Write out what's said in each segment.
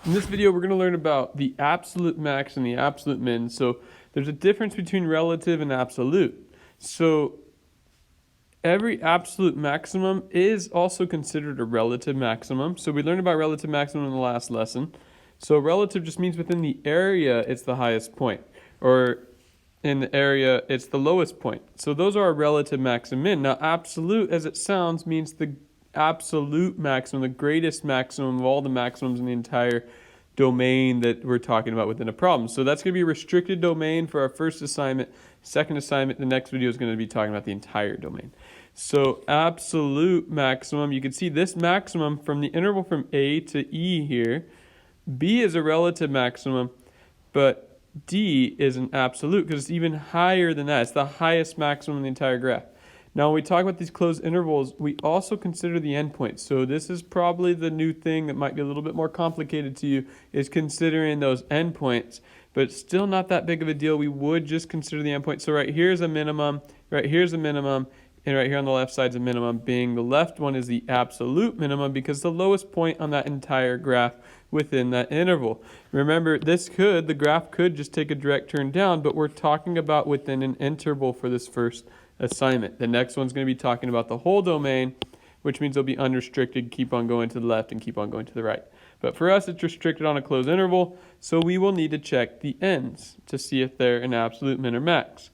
In this video, we're going to learn about the absolute max and the absolute min. So there's a difference between relative and absolute. So every absolute maximum is also considered a relative maximum. So we learned about relative maximum in the last lesson. So relative just means within the area, it's the highest point, or in the area, it's the lowest point. So those are our relative max and min. Now, absolute, as it sounds, means the absolute maximum, the greatest maximum of all the maximums in the entire domain that we're talking about within a problem. So that's going to be a restricted domain for our first assignment. Second assignment, the next video is going to be talking about the entire domain. So absolute maximum, you can see this maximum from the interval from A to E here. B is a relative maximum, but D is an absolute because it's even higher than that. It's the highest maximum in the entire graph. Now, when we talk about these closed intervals, we also consider the endpoints. So this is probably the new thing that might be a little bit more complicated to you, is considering those endpoints, but still not that big of a deal. We would just consider the endpoint. So right here's a minimum, right here's a minimum, and right here on the left side is a minimum, being the left one is the absolute minimum because the lowest point on that entire graph within that interval. Remember, the graph could just take a direct turn down, but we're talking about within an interval for this first assignment. The next one's going to be talking about the whole domain, which means it'll be unrestricted, keep on going to the left and keep on going to the right. But for us, it's restricted on a closed interval, so we will need to check the ends to see if they're an absolute min or max.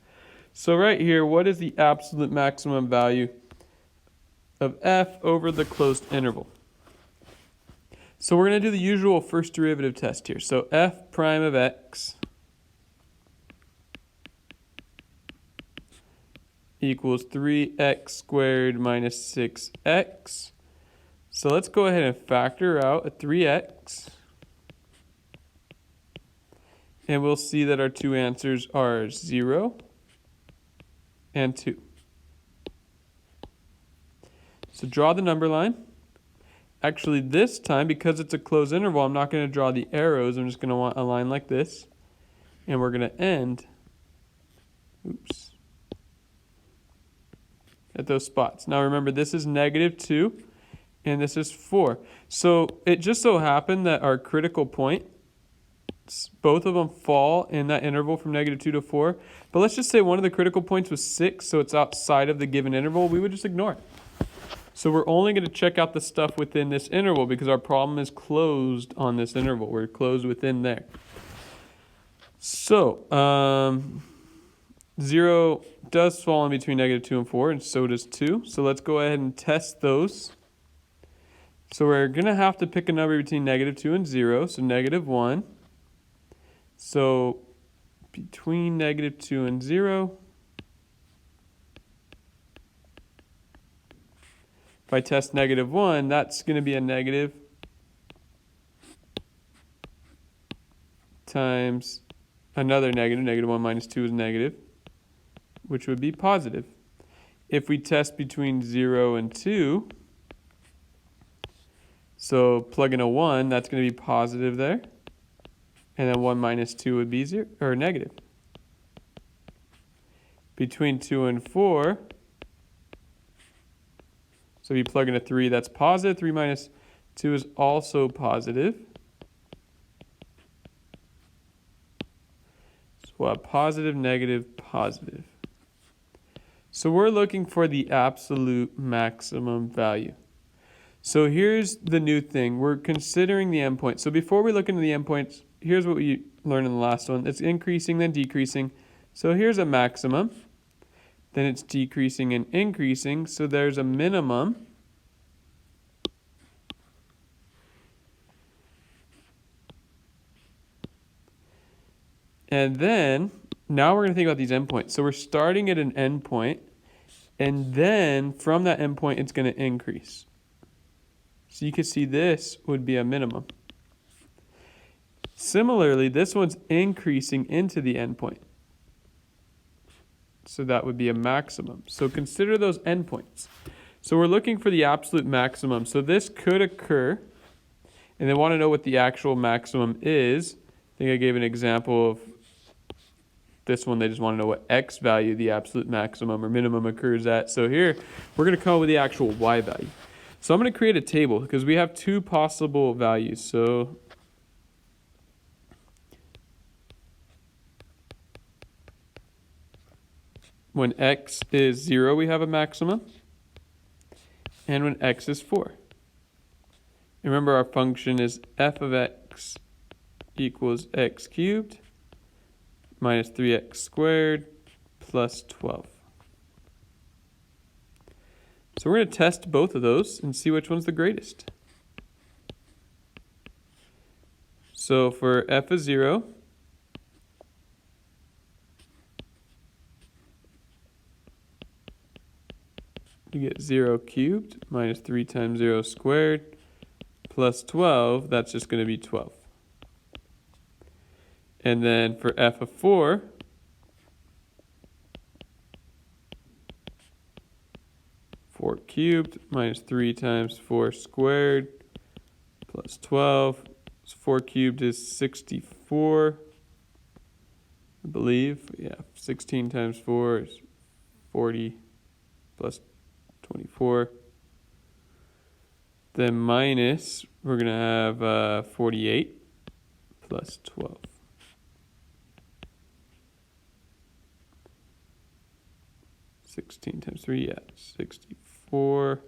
So right here, what is the absolute maximum value of f over the closed interval? So we're going to do the usual first derivative test here. So f prime of x equals 3x squared minus 6x. So let's go ahead and factor out a 3x. And we'll see that our two answers are 0 and 2. So draw the number line. Actually, this time, because it's a closed interval, I'm not going to draw the arrows. I'm just going to want a line like this. And we're going to end at those spots. Now remember, this is -2 and this is 4. So it just so happened that our critical point, both of them fall in that interval from -2 to 4. But let's just say one of the critical points was 6, so it's outside of the given interval. We would just ignore it. So we're only going to check out the stuff within this interval because our problem is closed on this interval. We're closed within there. So 0 does fall in between -2 and 4, and so does 2. So let's go ahead and test those. So we're going to have to pick a number between -2 and 0, so -1. So between -2 and 0, if I test -1, that's going to be a negative times another negative. -1 minus 2 is negative, which would be positive. If we test between 0 and 2, so plug in a 1, that's going to be positive there. And then 1 minus 2 would be 0, or negative. Between 2 and 4, so if you plug in a 3, that's positive. 3 minus 2 is also positive. So we'll have positive, negative, positive. So we're looking for the absolute maximum value. So here's the new thing. We're considering the endpoint. So before we look into the endpoints, here's what we learned in the last one. It's increasing, then decreasing. So here's a maximum. Then it's decreasing and increasing. So there's a minimum. And then, now we're going to think about these endpoints. So we're starting at an endpoint. And then from that endpoint, it's going to increase. So you can see this would be a minimum. Similarly, this one's increasing into the endpoint. So that would be a maximum. So consider those endpoints. So we're looking for the absolute maximum. So this could occur, and they want to know what the actual maximum is. I think I gave an example of this one. They just want to know what x value the absolute maximum or minimum occurs at. So here, we're going to come up with the actual y value. So I'm going to create a table because we have two possible values. So when x is 0, we have a maximum, and when x is 4. Remember, our function is f of x equals x cubed minus 3x squared plus 12. So we're going to test both of those and see which one's the greatest. So for f of 0, you get 0 cubed minus 3 times 0 squared plus 12. That's just going to be 12. And then for f of 4, cubed minus 3 times 4 squared plus 12. So 4 cubed is 64, I believe. Yeah, 16 times 4 is 40 plus 24. Then minus, we're going to have 48 plus 12. (16 times 3, yeah, 64.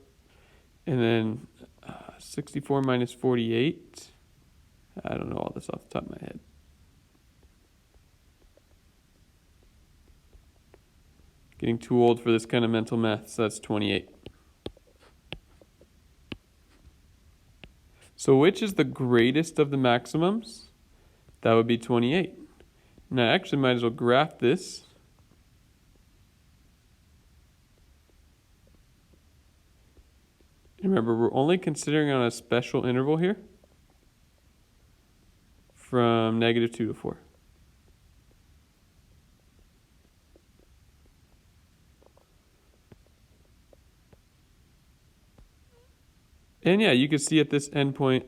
And then 64 minus 48. I don't know all this off the top of my head. Getting too old for this kind of mental math, so that's 28. So which is the greatest of the maximums? That would be 28. Now I actually might as well graph this. Remember, we're only considering on a special interval here from -2 to 4. And yeah, you can see at this endpoint,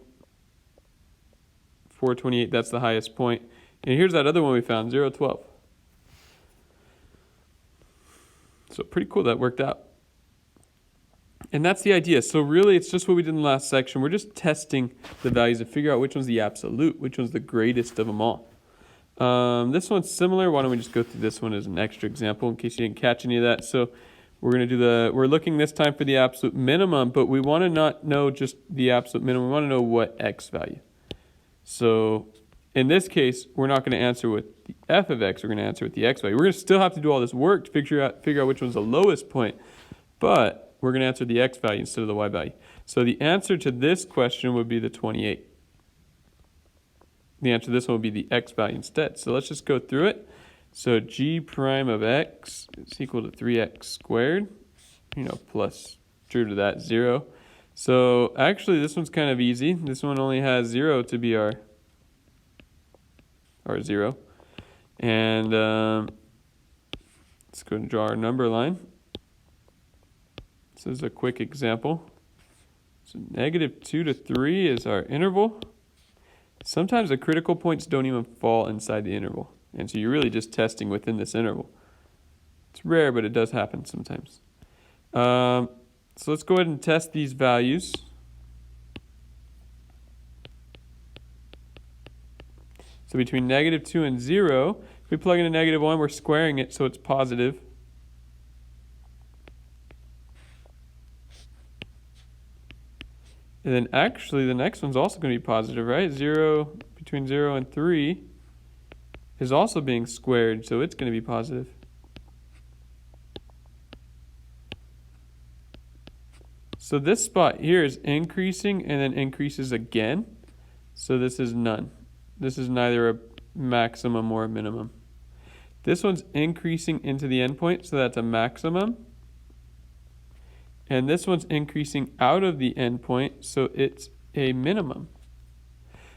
428, that's the highest point. And here's that other one we found, 0, 12. So pretty cool that worked out. And that's the idea. So really, it's just what we did in the last section. We're just testing the values to figure out which one's the absolute, which one's the greatest of them all. This one's similar. Why don't we just go through this one as an extra example in case you didn't catch any of that. So we're going to do we're looking this time for the absolute minimum, but we want to not know just the absolute minimum. We want to know what x value. So in this case, we're not going to answer with the f of x. We're going to answer with the x value. We're going to still have to do all this work to figure out which one's the lowest point, but we're going to answer the x value instead of the y value. So the answer to this question would be the 28. The answer to this one would be the x value instead. So let's just go through it. So g prime of x is equal to 3x squared, plus true to that, 0. So actually this one's kind of easy. This one only has 0 to be our 0. And let's go and draw our number line. This is a quick example. So -2 to 3 is our interval. Sometimes the critical points don't even fall inside the interval. And so you're really just testing within this interval. It's rare, but it does happen sometimes. So let's go ahead and test these values. So between -2 and 0, if we plug in a -1, we're squaring it so it's positive. And then actually the next one's also going to be positive, right? Between 0 and 3 is also being squared, so it's going to be positive. So this spot here is increasing and then increases again. So this is none. This is neither a maximum or a minimum. This one's increasing into the endpoint, so that's a maximum. And this one's increasing out of the endpoint, so it's a minimum.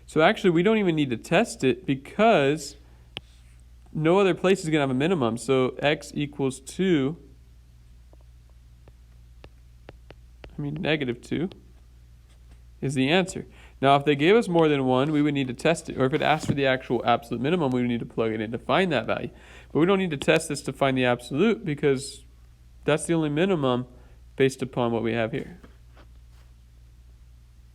So actually, we don't even need to test it because no other place is going to have a minimum. So x equals 2, -2 is the answer. Now, if they gave us more than 1, we would need to test it. Or if it asked for the actual absolute minimum, we would need to plug it in to find that value. But we don't need to test this to find the absolute because that's the only minimum based upon what we have here.